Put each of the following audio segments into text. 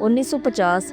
1950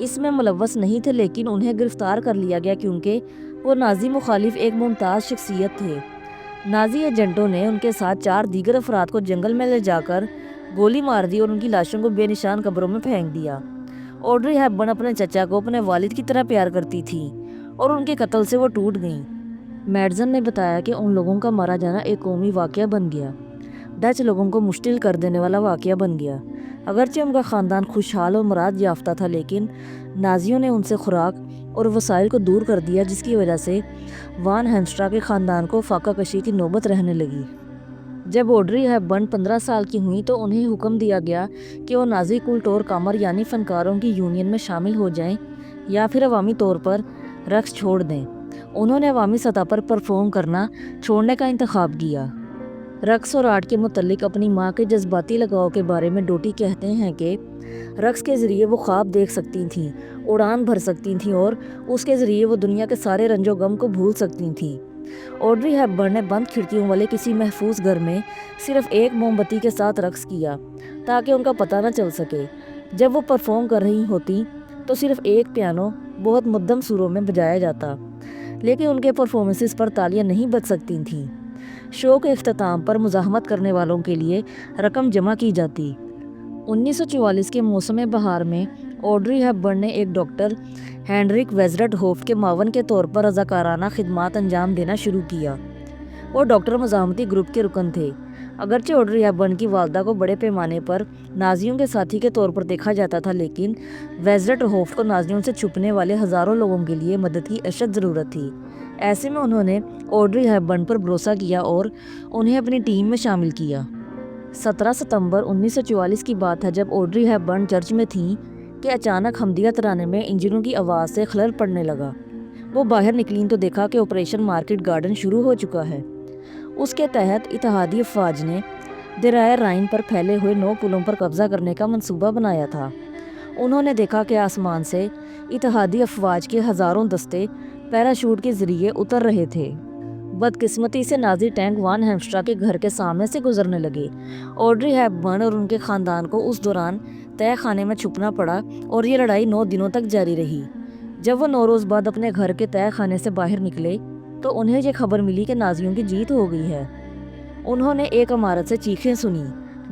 اس میں ملوث نہیں تھے، لیکن انہیں گرفتار کر لیا گیا کیونکہ وہ نازی مخالف ایک ممتاز شخصیت تھے۔ نازی ایجنٹوں نے ان کے ساتھ 4 دیگر افراد کو جنگل میں لے جا کر گولی مار دی اور ان کی لاشوں کو بے نشان قبروں میں پھینک دیا۔ آڈری ہیپبرن اپنے چچا کو اپنے والد کی طرح پیار کرتی تھی اور ان کے قتل سے وہ ٹوٹ گئیں۔ میڈزن نے بتایا کہ ان لوگوں کا مارا جانا ایک قومی واقعہ بن گیا، ڈچ لوگوں کو مشتعل کر دینے والا واقعہ بن گیا۔ اگرچہ ان کا خاندان خوشحال اور مراد یافتہ تھا، لیکن نازیوں نے ان سے خوراک اور وسائل کو دور کر دیا، جس کی وجہ سے وان ہیمسٹرا کے خاندان کو فاقہ کشی کی نوبت رہنے لگی۔ جب آڈری ہیپبرن 15 سال کی ہوئیں تو انہیں حکم دیا گیا کہ وہ نازی کلٹ اور کامر یعنی فنکاروں کی یونین میں شامل ہو جائیں یا پھر عوامی طور پر رقص چھوڑ دیں۔ انہوں نے عوامی سطح پر پرفارم کرنا چھوڑنے کا انتخاب کیا۔ رقص اور آرٹ کے متعلق اپنی ماں کے جذباتی لگاؤ کے بارے میں ڈوٹی کہتے ہیں کہ رقص کے ذریعے وہ خواب دیکھ سکتی تھیں، اڑان بھر سکتی تھیں اور اس کے ذریعے وہ دنیا کے سارے رنج و غم کو بھول سکتی تھیں۔ آڈری ہیپبرن نے بند کھڑکیوں والے کسی محفوظ گھر میں صرف ایک موم بتی کے ساتھ رقص کیا تاکہ ان کا پتہ نہ چل سکے۔ جب وہ پرفارم کر رہی ہوتی تو صرف ایک پیانو بہت مدھم سروں میں بجایا جاتا، لیکن ان کے پرفارمنسز پر تالیاں نہیں بج سکتی تھیں۔ شو کے اختتام پر مزاحمت کرنے والوں کے لیے رقم جمع کی جاتی۔ 1944 کے موسم بہار میں آڈری ہیپبرن نے ایک ڈاکٹر ہینڈرک ویزرٹ ہوف کے معاون کے طور پر رضاکارانہ خدمات انجام دینا شروع کیا۔ وہ ڈاکٹر مزاحمتی گروپ کے رکن تھے۔ اگرچہ آڈری ہیپبرن کی والدہ کو بڑے پیمانے پر نازیوں کے ساتھی کے طور پر دیکھا جاتا تھا، لیکن ویزرٹ ہوف کو نازیوں سے چھپنے والے ہزاروں لوگوں کے لیے مدد کی اشد ضرورت تھی۔ ایسے میں انہوں نے آڈری ہیپبرن پر بھروسہ کیا اور انہیں اپنی ٹیم میں شامل کیا۔ 17 ستمبر 1944 کی بات ہے جب آڈری ہیپبرن چرچ میں تھیں کہ اچانک حمدیہ ترانے میں انجنوں کی آواز سے خلل پڑنے لگا۔ وہ باہر نکلیں تو دیکھا کہ آپریشن مارکیٹ گارڈن شروع ہو چکا ہے۔ اس کے تحت اتحادی افواج نے دریائے رائن پر پھیلے ہوئے 9 پلوں پر قبضہ کرنے کا منصوبہ بنایا تھا۔ انہوں نے دیکھا کہ آسمان سے اتحادی افواج کے ہزاروں دستے پیراشوٹ کے ذریعے اتر رہے تھے۔ بدقسمتی سے نازی ٹینک وان ہیمسٹرا کے گھر کے سامنے سے گزرنے لگے۔ آڈری ہیپبرن اور ان کے خاندان کو اس دوران تہہ خانے میں چھپنا پڑا اور یہ لڑائی 9 دنوں تک جاری رہی۔ جب وہ 9 روز بعد اپنے گھر کے تہہ خانے سے باہر نکلے تو انہیں یہ خبر ملی کہ نازیوں کی جیت ہو گئی ہے۔ انہوں نے ایک عمارت سے چیخیں سنی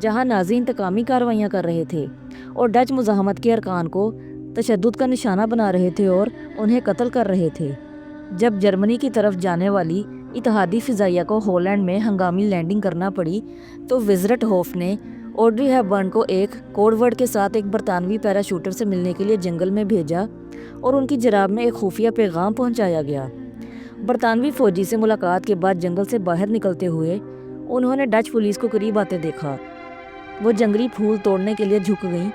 جہاں نازی انتقامی کارروائیاں کر رہے تھے اور ڈچ مزاحمت کے ارکان کو تشدد کا نشانہ بنا رہے تھے اور انہیں قتل کر رہے تھے۔ جب جرمنی کی طرف جانے والی اتحادی فضائیہ کو ہالینڈ میں ہنگامی لینڈنگ کرنا پڑی تو ویزرٹ ہوف نے آڈری ہیپبرن کو ایک کوڈ ورڈ کے ساتھ ایک برطانوی پیراشوٹر سے ملنے کے لیے جنگل میں بھیجا اور ان کی جراب میں ایک خفیہ پیغام پہنچایا گیا۔ برطانوی فوجی سے ملاقات کے بعد جنگل سے باہر نکلتے ہوئے انہوں نے ڈچ پولیس کو قریب آتے دیکھا۔ وہ جنگلی پھول توڑنے کے لیے جھک گئیں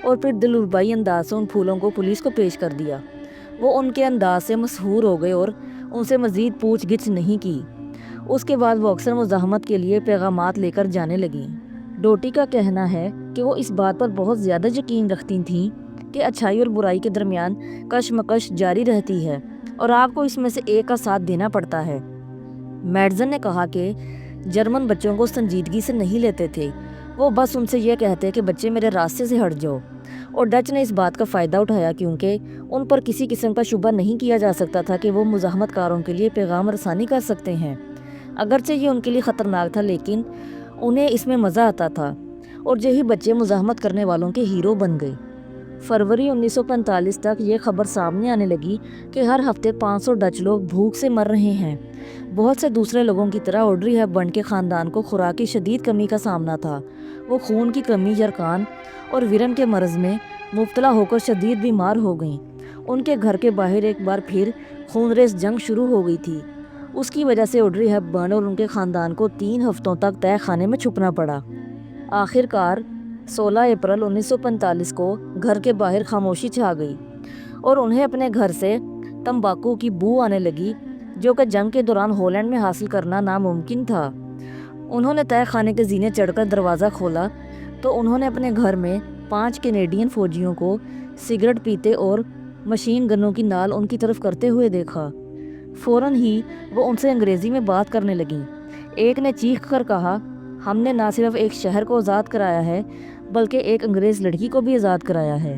اور پھر دلربائی انداز سے ان پھولوں کو پولیس کو پیش کر دیا۔ وہ ان کے انداز سے مسحور ہو گئے اور ان سے مزید پوچھ گچھ نہیں کی۔ اس کے بعد وہ اکثر مزاحمت کے لیے پیغامات لے کر جانے لگیں۔ ڈوٹی کا کہنا ہے کہ وہ اس بات پر بہت زیادہ یقین رکھتی تھیں کہ اچھائی اور برائی کے درمیان کشمکش جاری رہتی ہے اور آپ کو اس میں سے ایک کا ساتھ دینا پڑتا ہے۔ میڈزن نے کہا کہ جرمن بچوں کو سنجیدگی سے نہیں لیتے تھے، وہ بس ان سے یہ کہتے کہ بچے میرے راستے سے ہٹ جاؤ، اور ڈچ نے اس بات کا فائدہ اٹھایا کیونکہ ان پر کسی قسم کا شبہ نہیں کیا جا سکتا تھا کہ وہ مزاحمت کاروں کے لیے پیغام رسانی کر سکتے ہیں۔ اگرچہ یہ ان کے لیے خطرناک تھا، لیکن انہیں اس میں مزہ آتا تھا اور یہی بچے مزاحمت کرنے والوں کے ہیرو بن گئے۔ فروری 1945 تک یہ خبر سامنے آنے لگی کہ ہر ہفتے 500 ڈچ لوگ بھوک سے مر رہے ہیں۔ بہت سے دوسرے لوگوں کی طرح آڈری ہیپبرن کے خاندان کو خوراک کی شدید کمی کا سامنا تھا۔ وہ خون کی کمی، یرقان اور ورم کے مرض میں مبتلا ہو کر شدید بیمار ہو گئیں۔ ان کے گھر کے باہر ایک بار پھر خونریز جنگ شروع ہو گئی تھی۔ اس کی وجہ سے آڈری ہیپبرن اور ان کے خاندان کو 3 ہفتوں تک تہہ خانے میں چھپنا پڑا۔ آخر کار 16 اپریل 1945 کو گھر کے باہر خاموشی چھا گئی اور انہیں اپنے گھر سے تمباکو کی بو آنے لگی جو کہ جنگ کے دوران ہالینڈ میں حاصل کرنا ناممکن تھا۔ انہوں نے تہہ خانے کے زینے چڑھ کر دروازہ کھولا تو انہوں نے اپنے گھر میں 5 کینیڈین فوجیوں کو سگریٹ پیتے اور مشین گنوں کی نال ان کی طرف کرتے ہوئے دیکھا۔ فوراً ہی وہ ان سے انگریزی میں بات کرنے لگیں۔ ایک نے چیخ کر کہا، ہم نے نہ صرف ایک شہر کو آزاد کرایا ہے بلکہ ایک انگریز لڑکی کو بھی آزاد کرایا ہے۔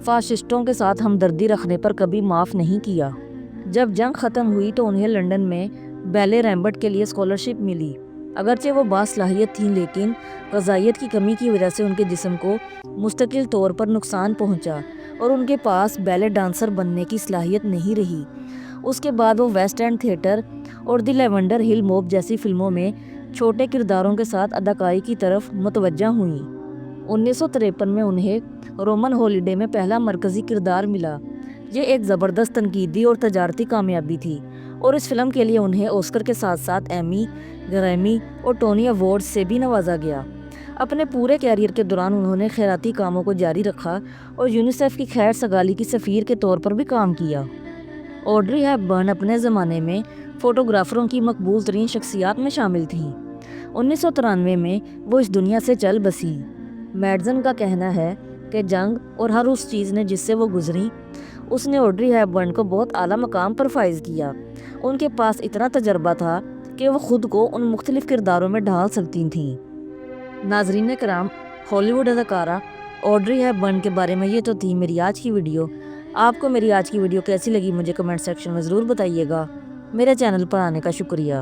فاشسٹوں کے ساتھ ہمدردی رکھنے پر کبھی معاف نہیں کیا۔ جب جنگ ختم ہوئی تو انہیں لنڈن میں بیلے ریمبرٹ کے لیے اسکالرشپ ملی۔ اگرچہ وہ باصلاحیت تھیں لیکن غذائیت کی کمی کی وجہ سے ان کے جسم کو مستقل طور پر نقصان پہنچا اور ان کے پاس بیلے ڈانسر بننے کی صلاحیت نہیں رہی۔ اس کے بعد وہ ویسٹ اینڈ تھیٹر اور دی لیونڈر ہل موب جیسی فلموں میں چھوٹے کرداروں کے ساتھ اداکاری کی طرف متوجہ ہوئیں۔ 1953 میں انہیں رومن ہالیڈے میں پہلا مرکزی کردار ملا۔ یہ ایک زبردست تنقیدی اور تجارتی کامیابی تھی اور اس فلم کے لیے انہیں آسکر کے ساتھ ساتھ ایمی، گریمی اور ٹونی ایوارڈز سے بھی نوازا گیا۔ اپنے پورے کیریئر کے دوران انہوں نے خیراتی کاموں کو جاری رکھا اور یونیسیف کی خیر سگالی کی سفیر کے طور پر بھی کام کیا۔ آڈری ہیپبرن اپنے زمانے میں فوٹوگرافروں کی مقبول ترین شخصیات میں شامل تھیں۔ 1993 میں وہ اس دنیا سے چل بسیں۔ میڈزن کا کہنا ہے کہ جنگ اور ہر اس چیز نے جس سے وہ گزریں اس نے آڈری ہیپبرن کو بہت اعلیٰ مقام پر فائز کیا۔ ان کے پاس اتنا تجربہ تھا کہ وہ خود کو ان مختلف کرداروں میں ڈھال سکتی تھیں۔ ناظرین کرام، ہالی ووڈ اداکارہ آڈری ہیپبرن کے بارے میں یہ تو تھی میری آج کی ویڈیو۔ آپ کو میری آج کی ویڈیو کیسی لگی مجھے کمنٹ سیکشن میں ضرور بتائیے گا۔ میرے چینل پر آنے کا شکریہ۔